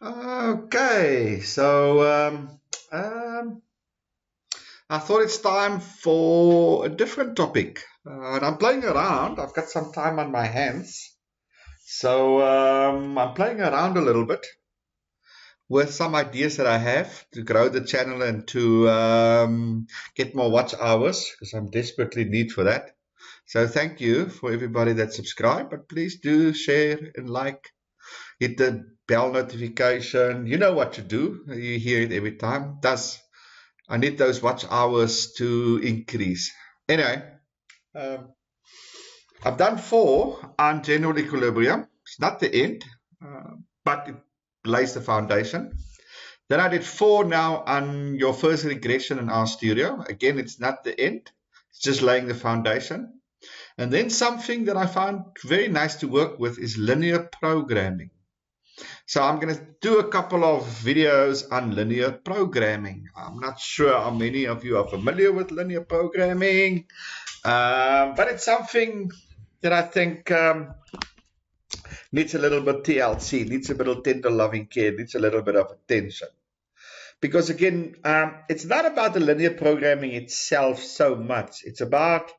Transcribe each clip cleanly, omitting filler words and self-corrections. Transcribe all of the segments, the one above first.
Okay, so um, I thought it's time for a different topic. And I'm playing around. I've got some time on my hands. So I'm playing around a little bit with some ideas that I have to grow the channel and to get more watch hours because I'm desperately need for that. So thank you for everybody that subscribed, but please do share and like. Hit the bell notification. You know what to do. You hear it every time. Thus, I need those watch hours to increase. Anyway, um, I've done 4 on general equilibrium. It's not the end, but it lays the foundation. Then I did 4 now on your first regression in RStudio. Again, it's not the end. It's just laying the foundation. And then something that I found very nice to work with is linear programming. So I'm going to do a couple of videos on linear programming. I'm not sure how many of you are familiar with linear programming, but it's something that I think needs a little bit TLC, needs a bit of tender loving care, needs a little bit of attention. Because again, it's not about the linear programming itself so much. It's about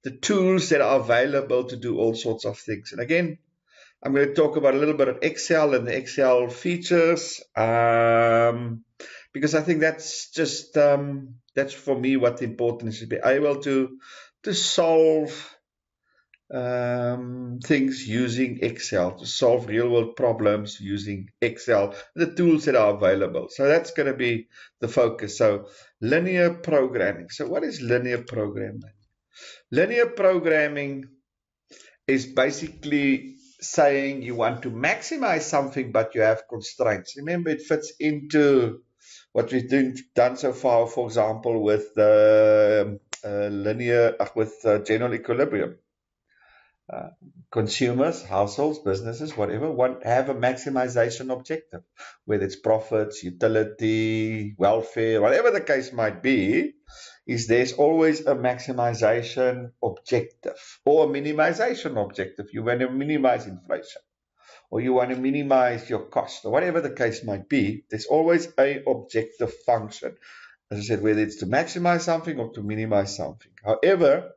the tools that are available to do all sorts of things. And again, I'm going to talk about a little bit of Excel and the Excel features because I think that's just that's for me what important is, to be able to solve things using Excel, to solve real world problems using Excel, the tools that are available. So that's going to be the focus. So linear programming. So what is linear programming? Linear programming is basically saying you want to maximize something, but you have constraints. Remember, it fits into what we've done so far, for example, with general equilibrium. Consumers, households, businesses, whatever, have a maximization objective, whether it's profits, utility, welfare, whatever the case might be, is there's always a maximization objective or a minimization objective. You want to minimize inflation or you want to minimize your cost or whatever the case might be, there's always a objective function. As I said, whether it's to maximize something or to minimize something. However,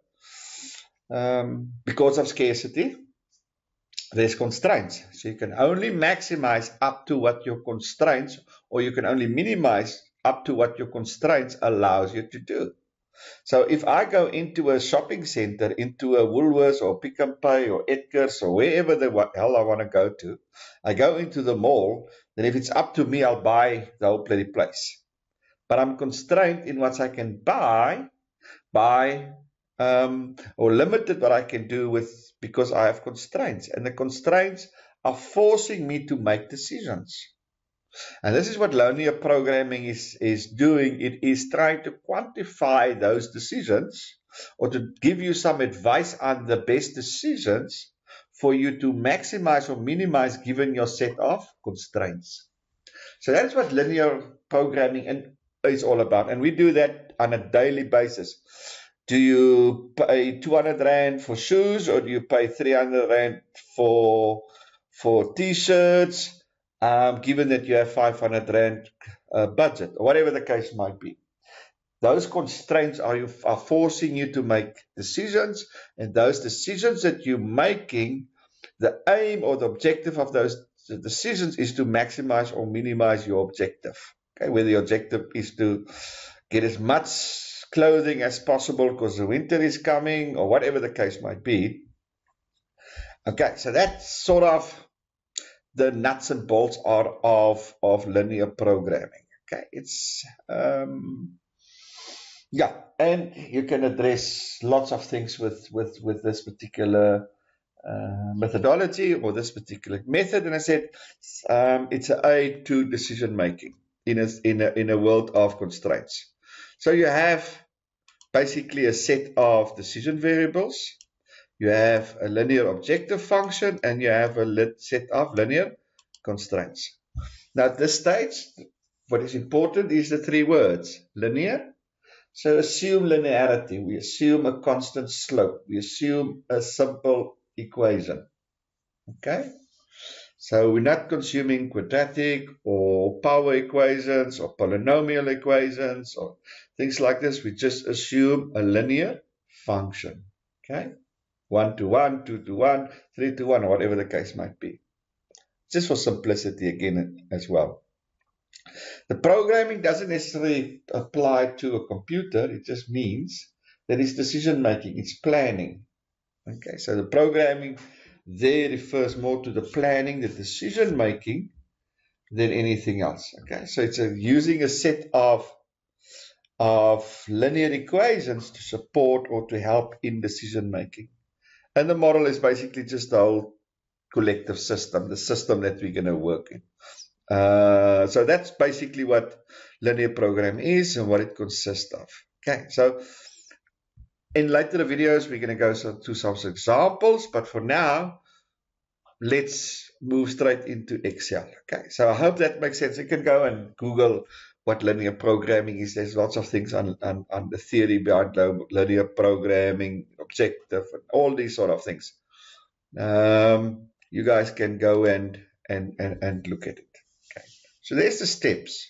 because of scarcity, there's constraints. So you can only maximize up to what your constraints, or you can only minimize up to what your constraints allows you to do. So if I go into a shopping center, into a Woolworths or Pick n Pay or Edgar's or wherever the hell I want to go to, I go into the mall, then if it's up to me, I'll buy the whole bloody place. But I'm constrained in what I can buy or limited what I can do with because I have constraints. And the constraints are forcing me to make decisions. And this is what linear programming is doing. It is trying to quantify those decisions or to give you some advice on the best decisions for you to maximize or minimize given your set of constraints. So that's what linear programming is all about. And we do that on a daily basis. Do you pay 200 Rand for shoes or do you pay 300 Rand for t-shirts? Given that you have 500 Rand budget, or whatever the case might be. Those constraints are forcing you to make decisions, and those decisions that you're making, the aim or the objective of those decisions is to maximize or minimize your objective. Okay, whether your objective is to get as much clothing as possible because the winter is coming, or whatever the case might be. Okay, so that's sort of the nuts and bolts are of linear programming. Okay, it's yeah, and you can address lots of things with this particular methodology or this particular method. And I said it's an aid to decision making in a world of constraints. So you have basically a set of decision variables. You have a linear objective function, and you have a set of linear constraints. Now, at this stage, what is important is the 3 words, linear. So assume linearity. We assume a constant slope. We assume a simple equation. Okay? So we're not consuming quadratic or power equations or polynomial equations or things like this. We just assume a linear function. Okay? 1 to 1, 2 to 1, 3 to 1, or whatever the case might be. Just for simplicity again as well. The programming doesn't necessarily apply to a computer. It just means that it's decision making, it's planning. Okay, so the programming there refers more to the planning, the decision making than anything else. Okay, so it's using a set of linear equations to support or to help in decision making. And the model is basically just the whole collective system, the system that we're going to work in. So that's basically what linear programming is and what it consists of. Okay, so in later videos, we're going to go to some examples, but for now, let's move straight into Excel. Okay, so I hope that makes sense. You can go and Google what linear programming is. There's lots of things on the theory behind linear programming, objective, and all these sort of things. You guys can go and look at it. Okay, so there's the steps.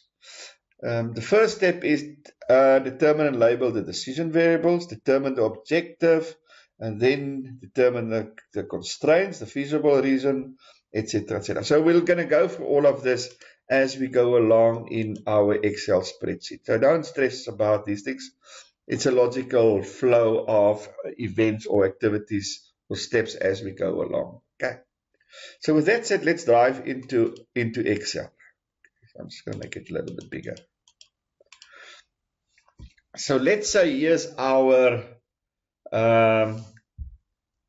The first step is determine and label the decision variables, determine the objective, and then determine the constraints, the feasible reason, etc., etc. So we're going to go through all of this as we go along in our Excel spreadsheet. So don't stress about these things. It's a logical flow of events or activities or steps as we go along. Okay. So with that said, let's dive into Excel. I'm just going to make it a little bit bigger. So let's say here's our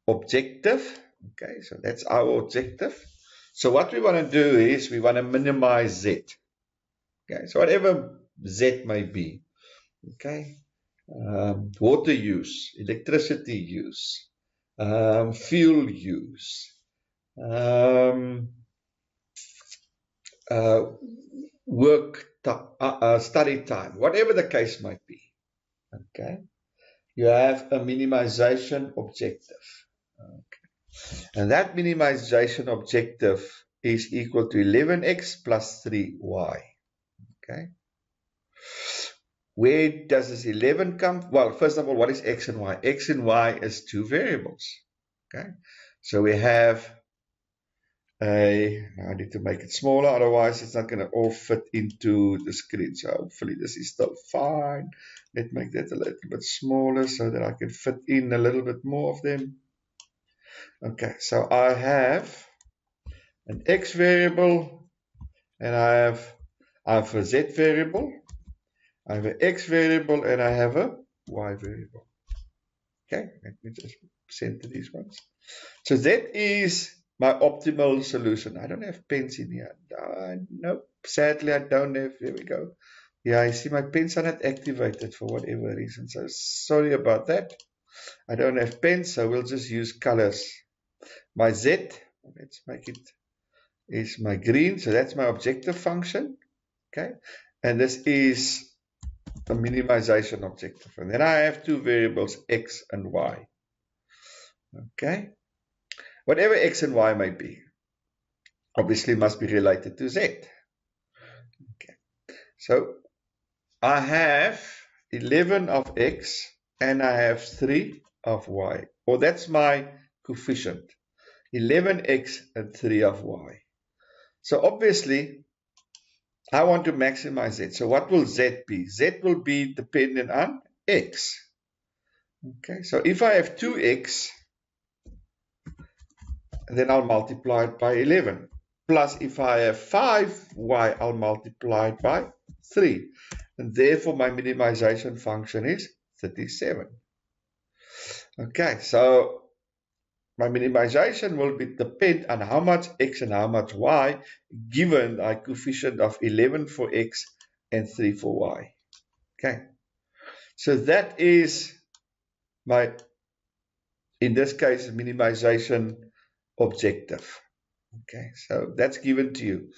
objective. Okay, so that's our objective. So what we want to do is we want to minimize Z. Okay, so whatever Z may be. Okay, water use, electricity use, fuel use, work study time, whatever the case might be. Okay, you have a minimization objective. Okay, and that minimization objective is equal to 11x plus 3y. Okay, where does this 11 come? Well, first of all, what is x and y? X and y is two variables. Okay, so we have I need to make it smaller, otherwise it's not going to all fit into the screen. So hopefully this is still fine. Let's make that a little bit smaller so that I can fit in a little bit more of them. Okay, so I have an x variable and I have a z variable. I have an x variable and I have a y variable. Okay, let me just center these ones. So that is my optimal solution. I don't have pens in here. Nope, sadly I don't have. There we go. Yeah, I see my pens are not activated for whatever reason. So sorry about that. I don't have pens, so we'll just use colors. My Z, let's make it, is my green. So that's my objective function. Okay, and this is a minimization objective. And then I have two variables, x and y. Okay, whatever x and y may be, obviously must be related to z. Okay, so I have 11 of x and I have 3 of y. Or that's my coefficient, 11x and 3 of y. So obviously I want to maximize z. So what will z be? Z will be dependent on x. Okay, so if I have 2x, then I'll multiply it by 11. Plus, if I have 5y, I'll multiply it by 3. And therefore, my minimization function is 37. Okay, so my minimization will depend on how much x and how much y, given a coefficient of 11 for x and 3 for y. Okay, so that is my, in this case, minimization objective. Okay, so that's given to you.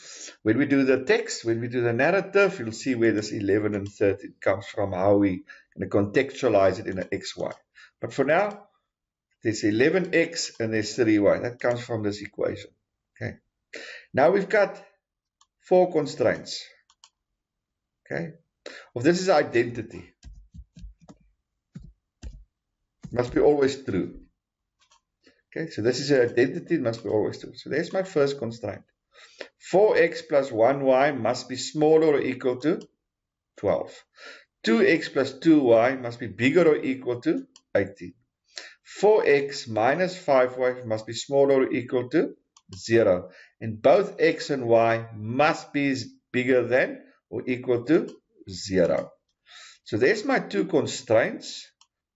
When we do the text, when we do the narrative, you'll see where this 11 and 13 comes from, how we going to contextualize it in an xy. But for now, there's 11x and there's 3y. That comes from this equation. Okay, Now we've got 4 constraints. Okay. Well, this is identity. Must be always true. Okay, so this is an identity, it must be always true. So there's my first constraint. 4x plus 1y must be smaller or equal to 12. 2x plus 2y must be bigger or equal to 18. 4x minus 5y must be smaller or equal to 0. And both x and y must be bigger than or equal to 0. So there's my 2 constraints,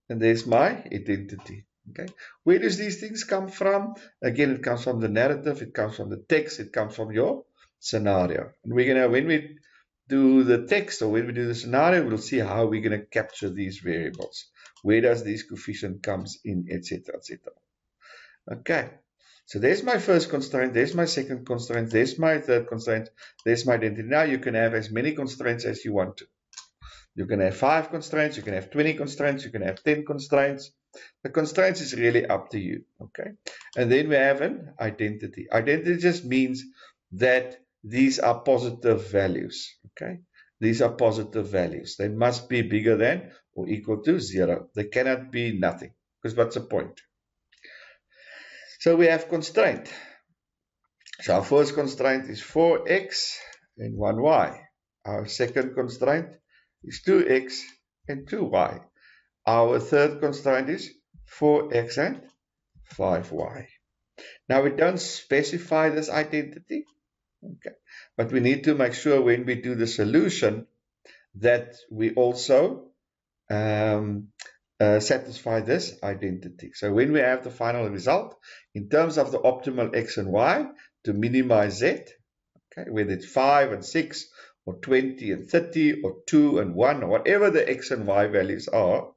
and there's my identity. Okay, where does these things come from? Again, it comes from the narrative, it comes from the text, it comes from your scenario. And we're gonna, when we do the text or when we do the scenario, we'll see how we're gonna capture these variables. Where does this coefficient comes in, etc., etc. Okay, so there's my first constraint, there's my second constraint, there's my third constraint, there's my identity. Now you can have as many constraints as you want to. You can have 5 constraints, you can have 20 constraints, you can have 10 constraints. The constraints is really up to you, okay? And then we have an identity. Identity just means that these are positive values, okay? These are positive values. They must be bigger than or equal to 0. They cannot be nothing, because what's the point? So we have constraint. So our first constraint is 4x and 1y. Our second constraint is 2x and 2y. Our third constraint is 4x and 5y. Now we don't specify this identity, okay, but we need to make sure when we do the solution that we also satisfy this identity. So when we have the final result, in terms of the optimal x and y, to minimize z, okay, whether it's 5 and 6, or 20 and 30, or 2 and 1, or whatever the x and y values are,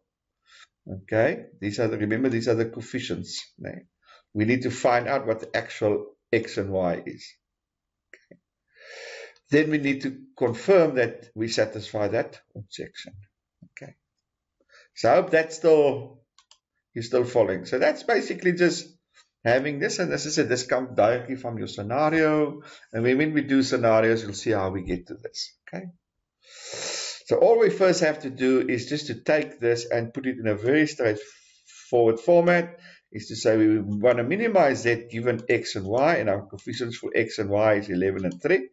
okay, these are the, remember, these are the coefficients. Okay? We need to find out what the actual x and y is. Okay. Then we need to confirm that we satisfy that objection. Okay. So I hope that's still, you're still following. So that's basically just having this, and as I said, this comes directly from your scenario. And when we do scenarios, you'll see how we get to this. Okay. So all we first have to do is just to take this and put it in a very straightforward format, is to say we want to minimize z given x and y, and our coefficients for x and y is 11 and 3.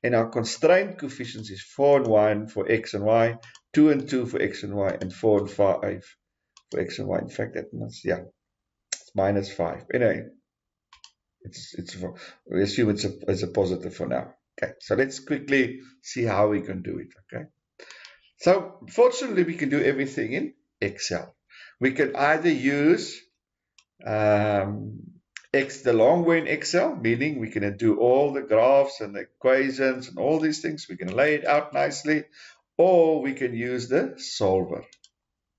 And our constraint coefficients is 4 and 1 for x and y, 2 and 2 for x and y, and 4 and 5 for x and y. In fact, that must, yeah, it's minus 5. Anyway, we assume it's a positive for now. Okay, so let's quickly see how we can do it. Okay. So fortunately, we can do everything in Excel. We can either use X the long way in Excel, meaning we can do all the graphs and the equations and all these things. We can lay it out nicely, or we can use the solver.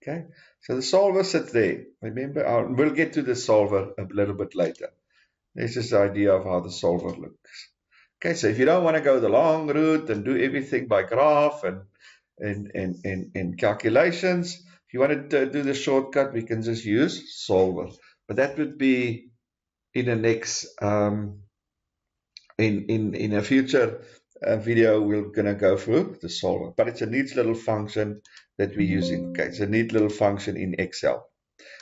Okay, so the solver sits there. Remember, we'll get to the solver a little bit later. This is the idea of how the solver looks. Okay, so if you don't want to go the long route and do everything by graph and calculations, if you want to do the shortcut, we can just use solver. But that would be in the next in a future video. We're gonna go through the solver, but it's a neat little function that we're using. Okay, it's a neat little function in Excel.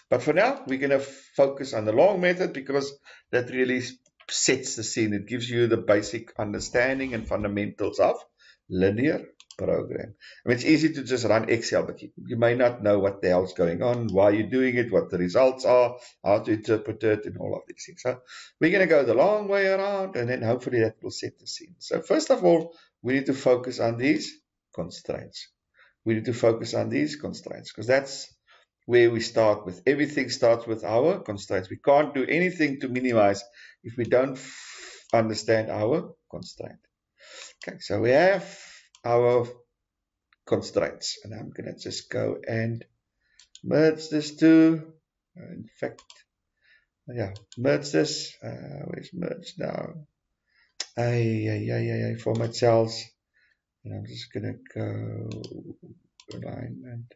But for now, we're gonna focus on the long method because that really sets the scene. It gives you the basic understanding and fundamentals of linear program. I mean, it's easy to just run Excel, but you may not know what the hell's going on, why you're doing it, what the results are, how to interpret it, and all of these things. So we're going to go the long way around, and then hopefully that will set the scene. So first of all, we need to focus on these constraints. We need to focus on these constraints because that's where we start with. Everything starts with our constraints. We can't do anything to minimize if we don't understand our constraint. Okay, so we have our constraints, and I'm going to just go and merge this two. In fact, yeah, merge this. Where's merge now? Format cells. And I'm just going to go alignment,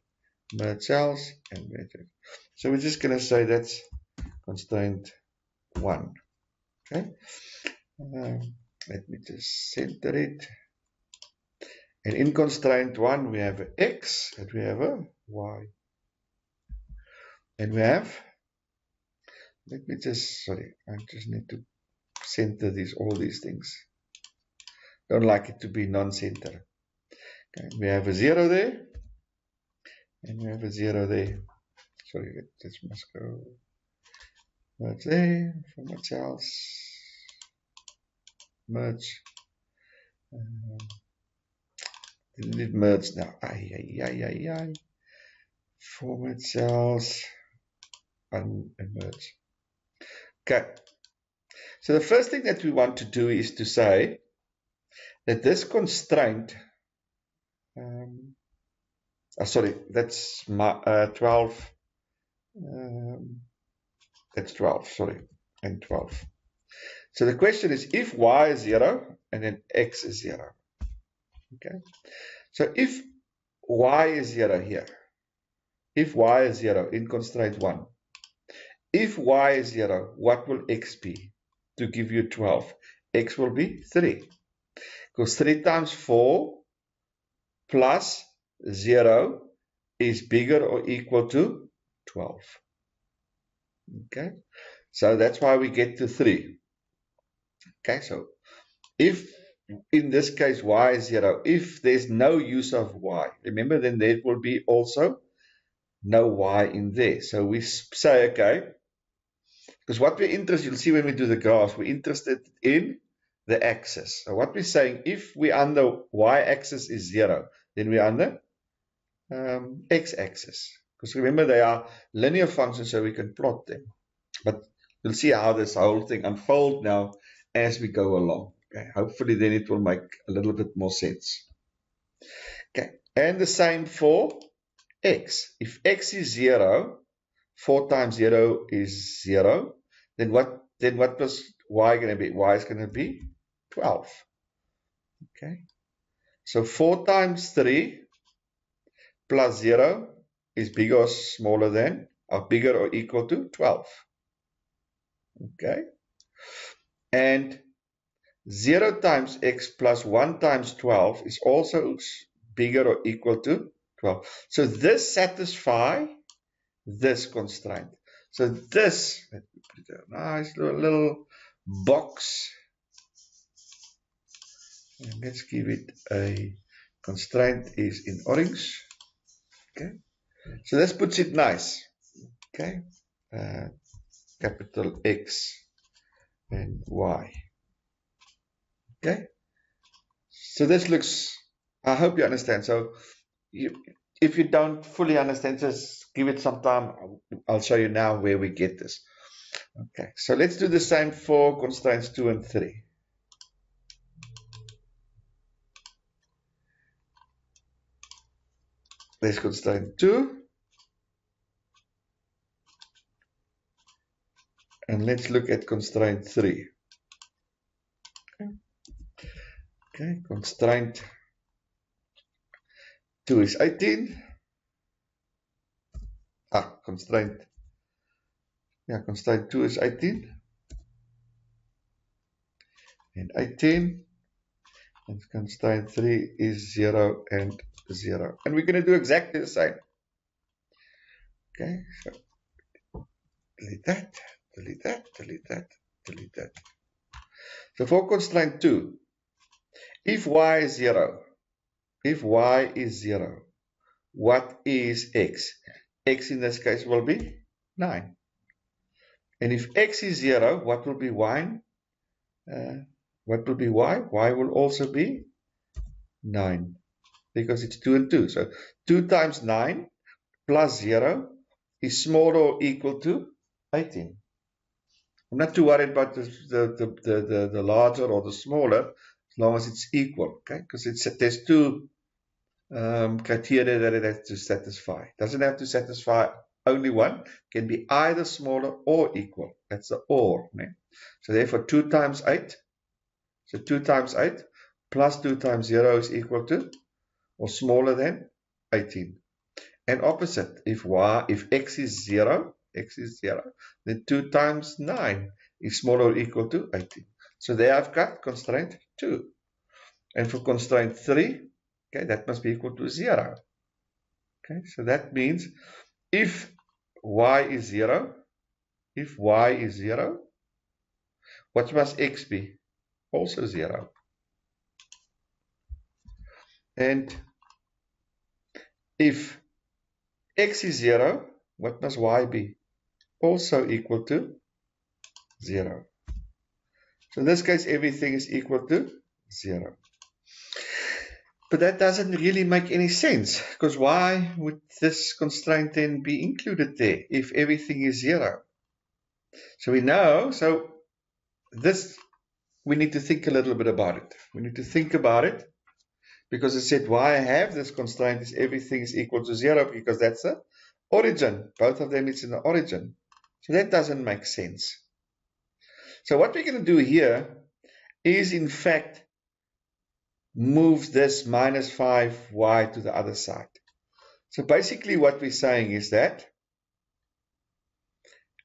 merge cells, and merge it. So we're just going to say that's constraint 1. Okay. Let me just center it. And in constraint 1, we have an x and we have a y. And we have, let me just, sorry, I just need to center all these things. Don't like it to be non-center. Okay, we have a 0 there. And we have a 0 there. Sorry, this must go. Merge there, format cells. Merge. Didn't it merge now? Ay. Format cells. And merge. Okay. So the first thing that we want to do is to say that this constraint, sorry, that's 12. That's 12, sorry, and 12. So the question is, if y is 0 and then x is 0. Okay. So if y is 0 here, if y is 0 in constraint 1, if y is 0, what will x be to give you 12? X will be 3. Because 3 times 4 plus 0 is bigger or equal to 12. Okay, so that's why we get to 3. Okay, so if in this case y is 0, if there's no use of y, remember then there will be also no y in there. So we say, okay, because what we're interested, you'll see when we do the graphs, we're interested in the axis. So what we're saying, if we under y-axis is 0, then we're under x-axis. Because remember, they are linear functions, so we can plot them. But you'll see how this whole thing unfolds now as we go along. Okay, hopefully then it will make a little bit more sense. Okay, and the same for x. If x is 0, 4 times 0 is 0, then what was y going to be? Y is going to be 12. Okay, so 4 times 3 plus 0 is bigger or smaller than, or bigger or equal to 12. Okay, and 0 times x plus 1 times 12 is also bigger or equal to 12. So this satisfies this constraint. So this, let me put a nice little box. And let's give it a constraint is in orange. Okay, so this puts it nice. Okay, capital X and Y. Okay, so this looks, I hope you understand. So if you don't fully understand, just give it some time. I'll show you now where we get this. Okay, so let's do the same for constraints 2 and 3. There's constraint 2. And let's look at constraint 3. Okay, constraint 2 is 18. Constraint 2 is 18. And 18. And constraint 3 is 0 and 0. And we're going to do exactly the same. Okay, so delete that, delete that, delete that, delete that. So for constraint 2, if y is 0, what is x? X in this case will be 9. And if x is 0, what will be y? What will be y? Y will also be 9 because it's 2 and 2. So 2 times 9 plus 0 is smaller or equal to 18. I'm not too worried about the larger or the smaller as long as it's equal, okay? Because there's two criteria that it has to satisfy. It doesn't have to satisfy only one. It can be either smaller or equal. That's the or. Right? So therefore 2 times 8. So 2 times 8 plus 2 times 0 is equal to or smaller than 18. And opposite, if x is 0, then 2 times 9 is smaller or equal to 18. So there I've got constraint 2. And for constraint 3, okay, that must be equal to 0. Okay, so that means if y is 0, what must x be? Also 0. And if x is 0, what must y be? Also equal to 0. So in this case, everything is equal to 0. But that doesn't really make any sense, because why would this constraint then be included there if everything is 0? So we know, so this, we need to think a little bit about it. We need to think about it, because it said why I have this constraint is everything is equal to 0, because that's the origin. Both of them is in the origin. So that doesn't make sense. So what we're going to do here is, in fact, move this minus 5y to the other side. So basically what we're saying is that,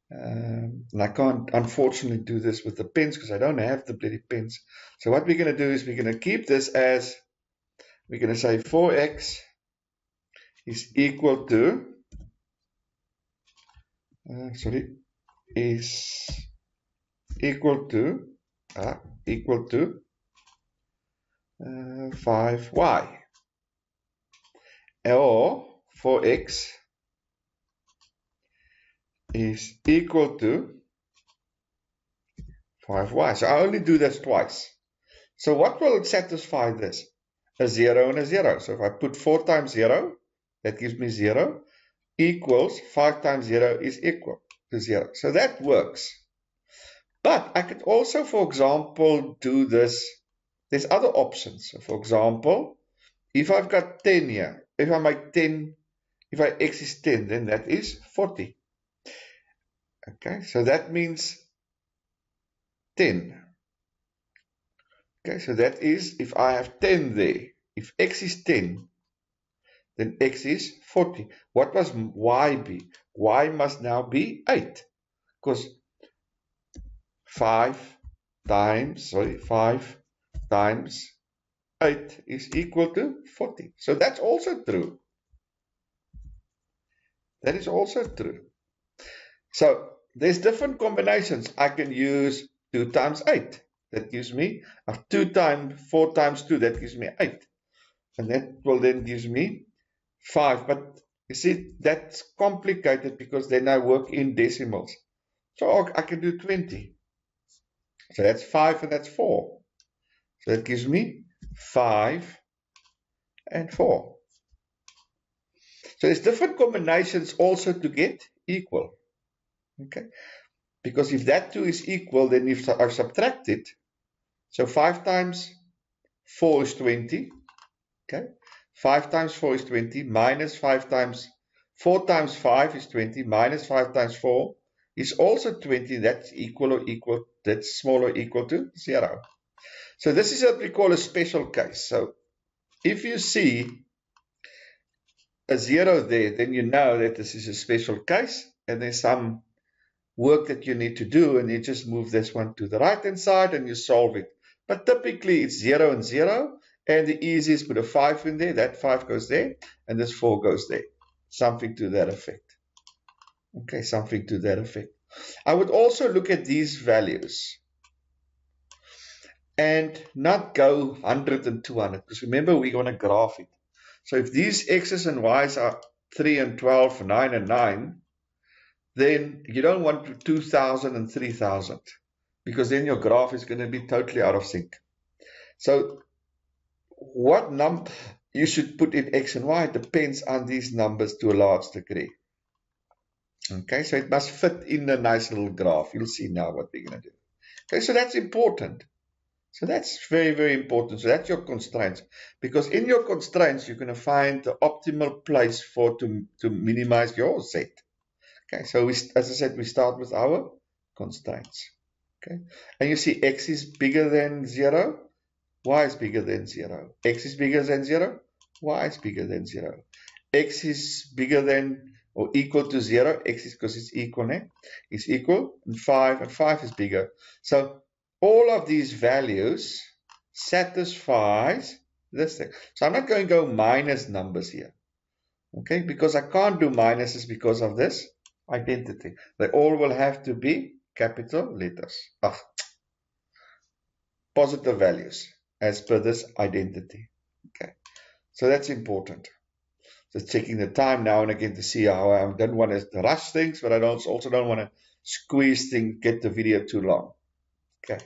and I can't unfortunately do this with the pens because I don't have the bloody pens. So what we're going to do is we're going to keep this as, we're going to say 4x is equal to, is equal to 5y, or 4x is equal to 5y. So I only do this twice. So what will satisfy this? A 0 and a 0. So if I put 4 times 0, that gives me 0, equals 5 times 0 is equal to 0. So that works. But I could also, for example, do this. There's other options. So for example, if I've got 10 here, if I make 10, if x is 10, then that is 40. Okay, so that means 10. Okay, so that is, if I have 10 there, if x is 10, then x is 40. What must y be? Y must now be 8, because 5 times 8 is equal to 40. So that's also true. That is also true. So there's different combinations. I can use 2 times 8. That gives me 2 times 4 times 2. That gives me 8. And that will then give me 5. But you see, that's complicated because then I work in decimals. So I can do 20. So that's 5 and that's 4. So that gives me 5 and 4. So there's different combinations also to get equal. Okay, because if that 2 is equal, then if I've subtracted, so 5 times 4 is 20. Okay, 5 times 4 is 20, minus 5 times 4 times 5 is 20, minus 5 times 4 is also 20. That's equal or equal, that's small or equal to 0. So this is what we call a special case. So if you see a 0 there, then you know that this is a special case, and there's some work that you need to do, and you just move this one to the right hand side and you solve it. But typically it's 0 and 0, and the easiest, put a 5 in there, that 5 goes there, and this 4 goes there. Something to that effect. Okay, something to that effect. I would also look at these values and not go 100 and 200, because remember we're going to graph it. So if these x's and y's are 3 and 12, 9 and 9, then you don't want 2,000 and 3,000, because then your graph is going to be totally out of sync. So what number you should put in x and y depends on these numbers to a large degree. Okay, so it must fit in a nice little graph. You'll see now what we're going to do. Okay, so that's important. So that's very, very important. So that's your constraints, because in your constraints you're going to find the optimal place to minimize your set. Okay, so as I said, we start with our constraints. Okay, and you see x is bigger than 0, y is bigger than 0. X is bigger than 0, y is bigger than 0. X is bigger than or equal to 0, x is, because it's equal, is equal, and 5 is bigger. So all of these values satisfies this thing. So I'm not going to go minus numbers here. Okay, because I can't do minuses because of this identity. They all will have to be capital letters. Positive values as per this identity. Okay, so that's important. Just checking the time now and again to see how I don't want to rush things, but I also don't want to squeeze things, get the video too long. Okay,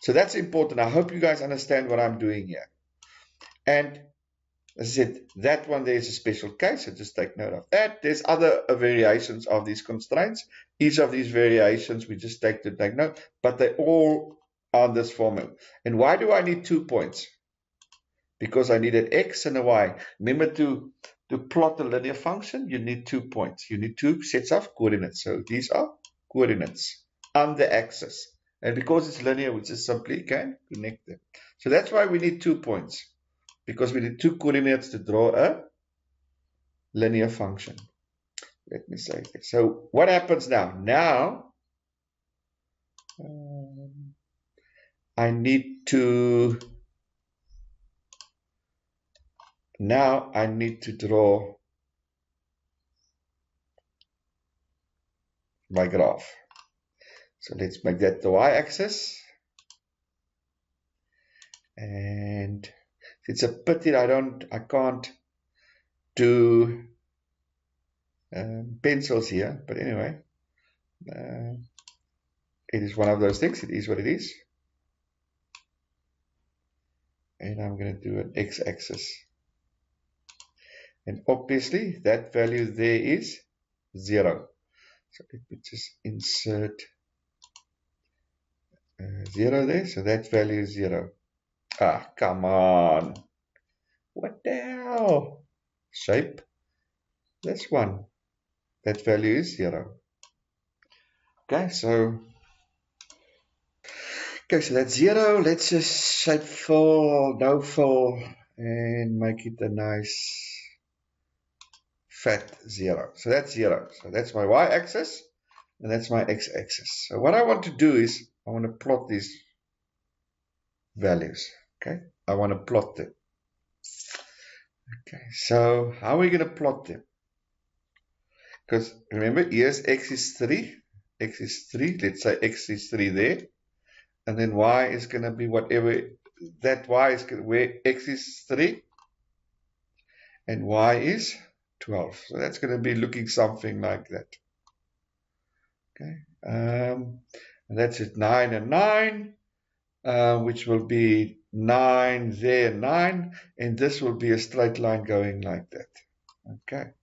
so that's important. I hope you guys understand what I'm doing here. And as I said, that one there is a special case, so just take note of that. There's other variations of these constraints. Each of these variations we just take note, but they all are this formula. And why do I need 2 points? Because I need an x and a y. Remember, to plot a linear function, you need 2 points. You need 2 sets of coordinates. So these are coordinates on the axis. And because it's linear, we just simply can connect them. So that's why we need 2 points, because we need 2 coordinates to draw a linear function. Let me say this. So what happens now? Now I need to draw my graph. So let's make that the y-axis. And it's a pity I can't do pencils here, but anyway, it is one of those things. It is what it is. And I'm going to do an x-axis. And obviously that value there is 0. So let me just insert 0 there. So that value is 0. Ah, come on. What the hell? Shape. This one. That value is 0. Okay, so that's 0. Let's just shape fill, no fill, and make it a nice fat 0. So that's 0. So that's my y-axis, and that's my x-axis. So what I want to do is I want to plot these values. Okay, I want to plot them. Okay, so how are we going to plot them? Because remember, here's x is 3. X is 3. Let's say x is 3 there. And then y is going to be whatever that y is, where x is 3 and y is 12. So that's going to be looking something like that. Okay, and that's it, 9 and 9, which will be 9 there, 9, and this will be a straight line going like that. Okay,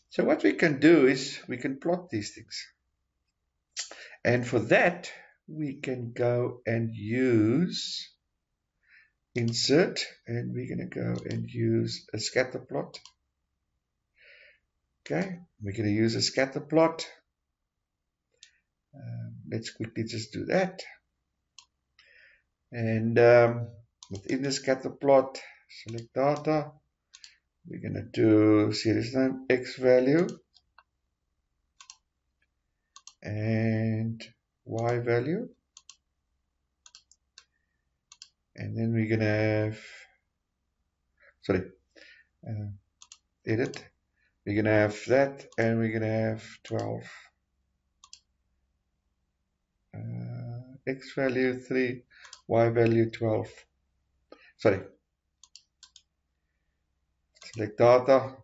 so what we can do is we can plot these things, and for that we can go and use insert, and we're going to go and use a scatter plot. Okay, we're going to use a scatter plot. Let's quickly just do that. And within the scatter plot, select data. We're going to do series name x value and y value. And then we're going to have, edit. We're going to have that, and we're going to have 12. X value 3, y value 12. Select data.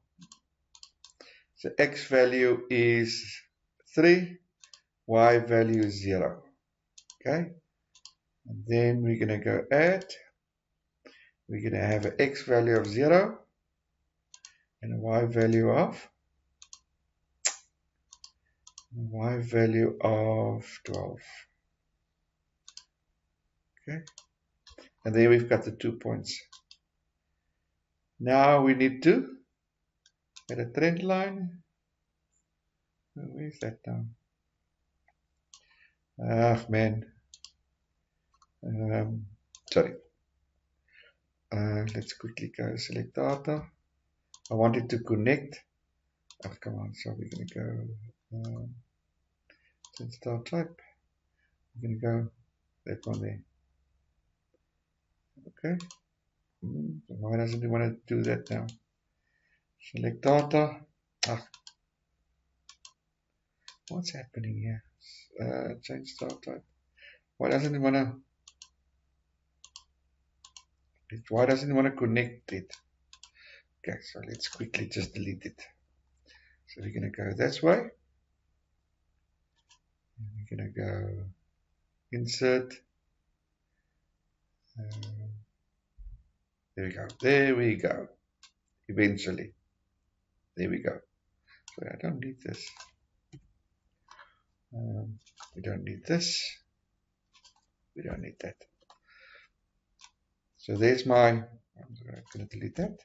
So x value is 3, y value is 0. Okay. And then we're going to go add. We're going to have an x value of 0 and a y value of 12. Okay. And then we've got the 2 points. Now we need to add a trend line. Where's that now? Ah, man. Sorry. Let's quickly go select data. I want it to connect. Oh, come on. So we're going to go change start type. We're going to go that one there. Okay. Why doesn't it want to do that now? Select data. What's happening here? Change start type. Why doesn't it want to? Why doesn't it want to connect it? Okay, so let's quickly just delete it. So we're going to go this way. We're going to go insert. There we go. There we go. Eventually. There we go. So I don't need this. We don't need this. We don't need that. So there's my, I'm going to delete that.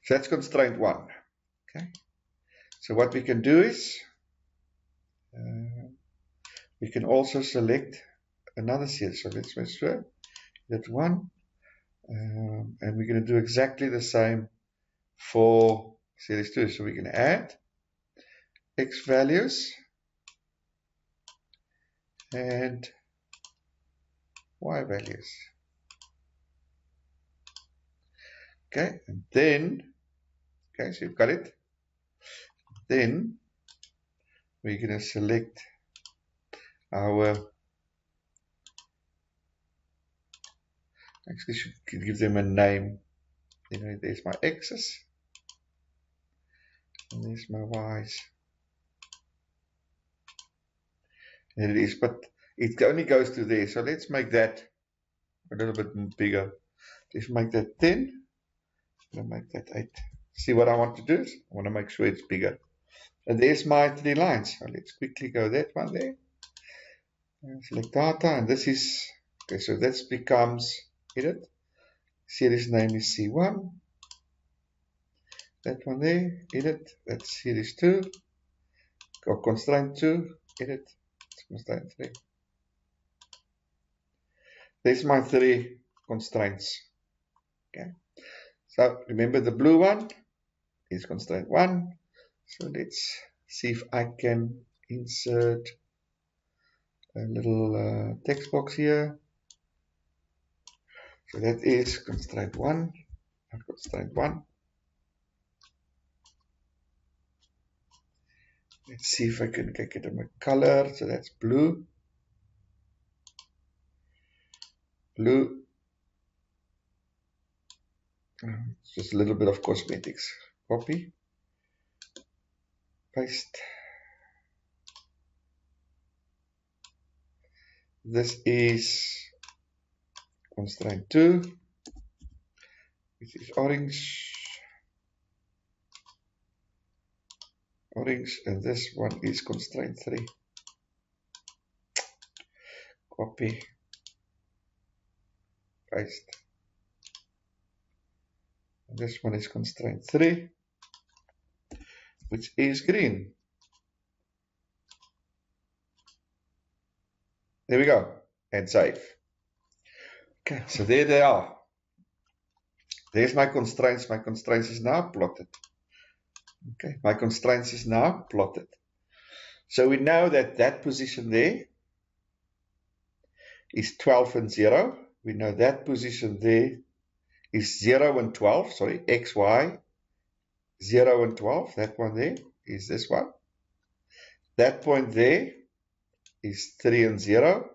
So that's constraint 1. Okay. So what we can do is, we can also select another series. So let's make sure that 1. And we're going to do exactly the same for series 2. So we can add X values and Y values. Okay, and then, okay, so you've got it. Then we're going to select our, actually should give them a name. You know, there's my X's and there's my Y's. And it is, but it only goes to there. So let's make that a little bit bigger. Let's make that 10. I'm going to make that 8. See what I want to do is I want to make sure it's bigger. And there's my 3 lines. So let's quickly go that one there. And select data, and this is, okay, so this becomes edit. Series name is C1. That one there, edit. That's series 2. Or constraint 2, edit. It's constraint 3. There's my 3 constraints. Okay. So remember the blue one is constraint 1. So let's see if I can insert a little text box here. So that is constraint 1, not constraint 1. Let's see if I can get it in a color. So that's blue. Blue. Just a little bit of cosmetics. Copy. Paste. This is constraint 2, which is orange. Orange, and this one is constraint 3. Copy. Paste. And this one is constraint 3, which is green. There we go, and save. Okay, so there they are. There's my constraints. My constraints is now plotted. Okay, my constraints is now plotted. So we know that that position there is 12 and 0. We know that position there is 0 and 12. Sorry, X, Y, 0 and 12. That one there is this one. That point there is 3 and 0.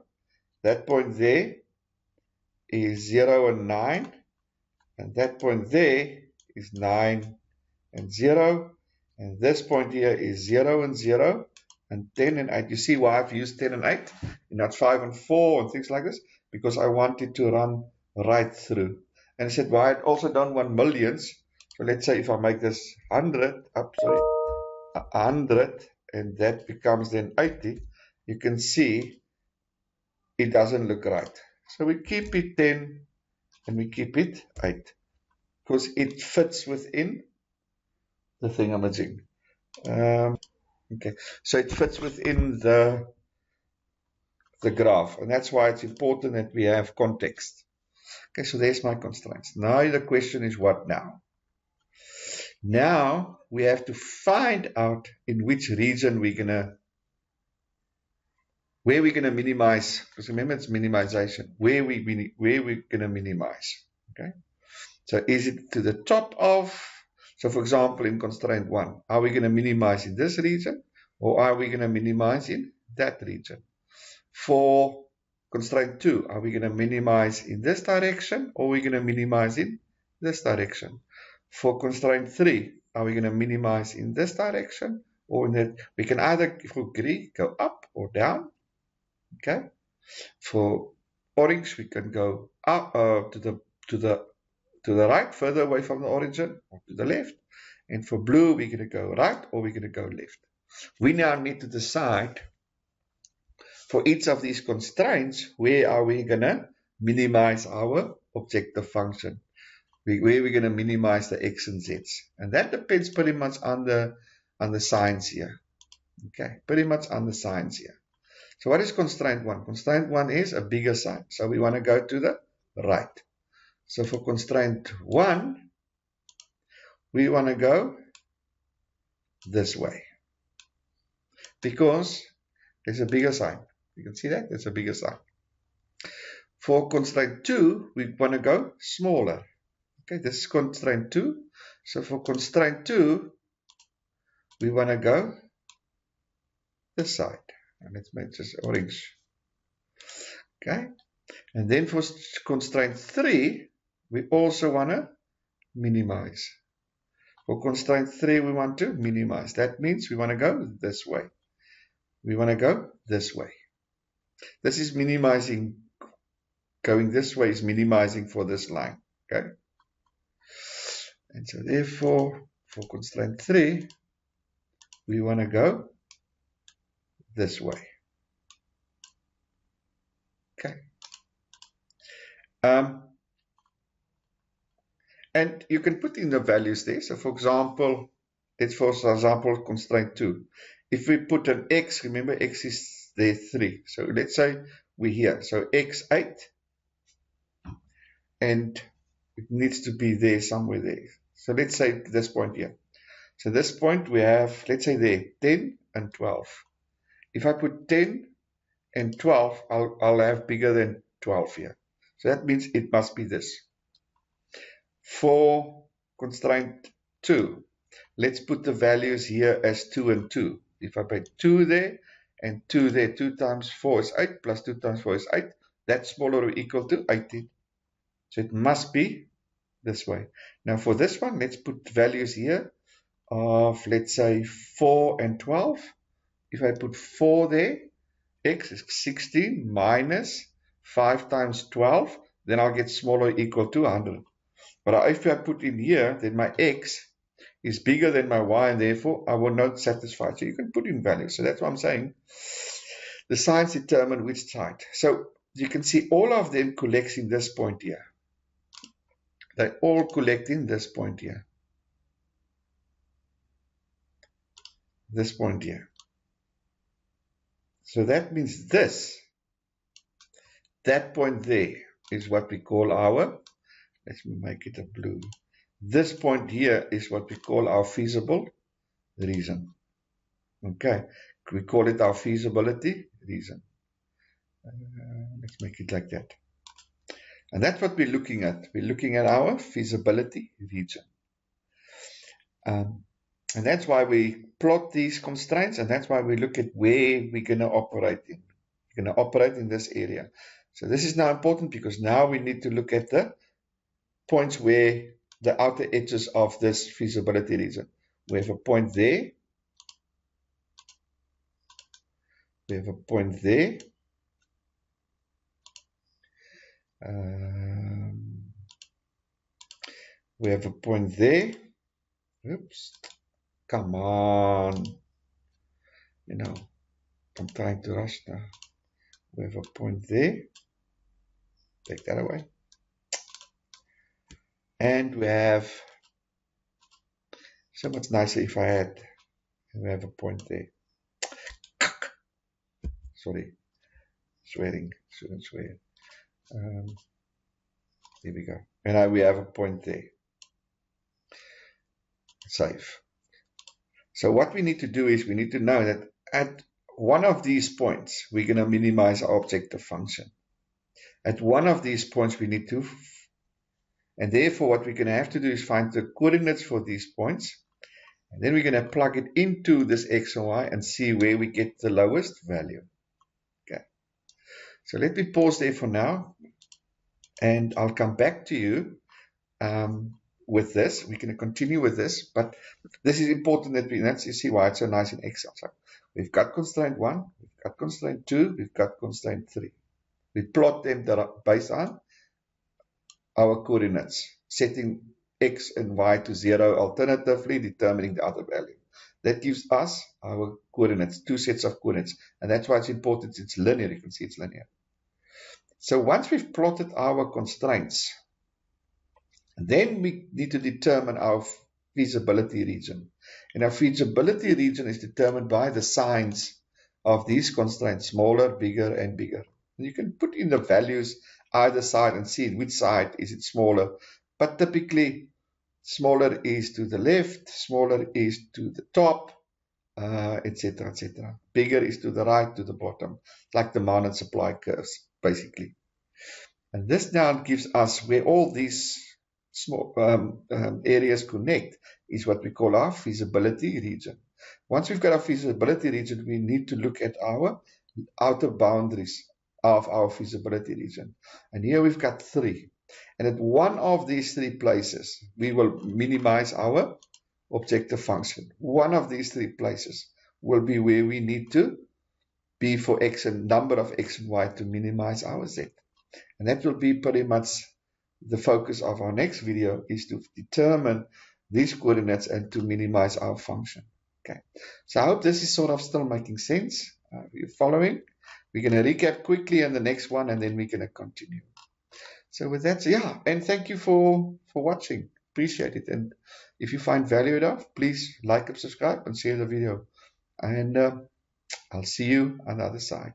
That point there is 0 and 9. And that point there is 9 and 0. And this point here is 0 and 0. And 10 and 8. You see why I've used 10 and 8? And not 5 and 4 and things like this? Because I want it to run right through. And I said, well, I also don't want millions. So let's say if I make this 100, 100, and that becomes then 80, you can see it doesn't look right. So we keep it 10 and we keep it 8 because it fits within the thingamajig. Okay, so it fits within the graph, and that's why it's important that we have context. Okay, so there's my constraints. Now the question is what now? Now we have to find out in which region we're gonna where we're going to minimize, because remember it's minimization, where we're going to minimize. Okay, so is it to the top of, so for example, in constraint 1, are we going to minimize in this region, or are we going to minimize in that region? For constraint 2, are we going to minimize in this direction, or are we going to minimize in this direction? For constraint 3, are we going to minimize in this direction, or in that? We can either, if we agree, go up or down. Okay. For orange, we can go up to the right, further away from the origin, or to the left. And for blue, we're going to go right, or we're going to go left. We now need to decide for each of these constraints, where are we going to minimize our objective function? Where are we going to minimize the x and z's? And that depends pretty much on the signs here. Okay, pretty much on the signs here. So what is constraint 1? Constraint 1 is a bigger sign. So we want to go to the right. So for constraint 1, we want to go this way, because there's a bigger sign. You can see that? There's a bigger sign. For constraint 2, we want to go smaller. Okay, this is constraint 2. So for constraint 2, we want to go this side. And let's make this orange. Okay, and then for constraint 3, we also want to minimize. For constraint 3, we want to minimize. That means we want to go this way. We want to go this way. This is minimizing. Going this way is minimizing for this line. Okay. And so therefore, for constraint 3, we want to go this way. Okay. And you can put in the values there. So for example, let's for example constraint 2. If we put an x, remember x is there 3. So let's say we're here. So x8, and it needs to be there somewhere there. So let's say this point here. So this point we have, let's say there, 10 and 12. If I put 10 and 12, I'll have bigger than 12 here. So that means it must be this. For constraint 2, let's put the values here as 2 and 2. If I put 2 there and 2 there, 2 times 4 is 8, plus 2 times 4 is 8. That's smaller or equal to 18. So it must be this way. Now for this one, let's put values here of, let's say, 4 and 12. If I put 4 there, x is 16 minus 5 times 12, then I'll get smaller or equal to 100. But if I put in here, then my x is bigger than my y, and therefore I will not satisfy. So you can put in values. So that's what I'm saying. The signs determine which side. So you can see all of them collects in this point here. They all collect in this point here. This point here. So that means this, that point there is what we call our, let's make it a blue. This point here is what we call our feasible reason. Okay, we call it our feasibility reason. Let's make it like that. And that's what we're looking at. We're looking at our feasibility region. And that's why we plot these constraints, and that's why we look at where we're going to operate in. We're going to operate in this area. So this is now important because now we need to look at the points where the outer edges of this feasibility region. We have a point there. We have a point there. We have a point there. Oops. Come on. You know, I'm trying to rush now. We have a point there. Take that away. And we have, so much nicer if I had, we have a point there. Sorry, swearing, shouldn't swear. Here we go. And now we have a point there. Save. So what we need to do is we need to know that at one of these points, we're going to minimize our objective function. At one of these points, we need to, and therefore what we're going to have to do is find the coordinates for these points. And then we're going to plug it into this x and y and see where we get the lowest value. Okay. So let me pause there for now, and I'll come back to you with this. We're going to continue with this, but this is important that you see why it's so nice in Excel. So we've got constraint 1, we've got constraint 2, we've got constraint 3. We plot them based on our coordinates, setting x and y to 0, alternatively determining the other value. That gives us our coordinates, 2 sets of coordinates, and that's why it's important. It's linear. You can see it's linear. So once we've plotted our constraints, then we need to determine our feasibility region. And our feasibility region is determined by the signs of these constraints, smaller, bigger, and bigger. And you can put in the values either side and see which side is it smaller. But typically, smaller is to the left, smaller is to the top, etc., etc. Bigger is to the right, to the bottom, like demand and supply curves, basically. And this now gives us where all these small areas connect is what we call our feasibility region. Once we've got our feasibility region, we need to look at our outer boundaries of our feasibility region. And here we've got 3. And at one of these 3 places, we will minimize our objective function. One of these 3 places will be where we need to be for x and number of x and y to minimize our z. And that will be pretty much the focus of our next video, is to determine these coordinates and to minimize our function. Okay, so I hope this is sort of still making sense. If you're following, we're going to recap quickly in the next one, and then we're going to continue. So with that, yeah, and thank you for watching. Appreciate it. And if you find value enough, please like and subscribe and share the video. And I'll see you on the other side.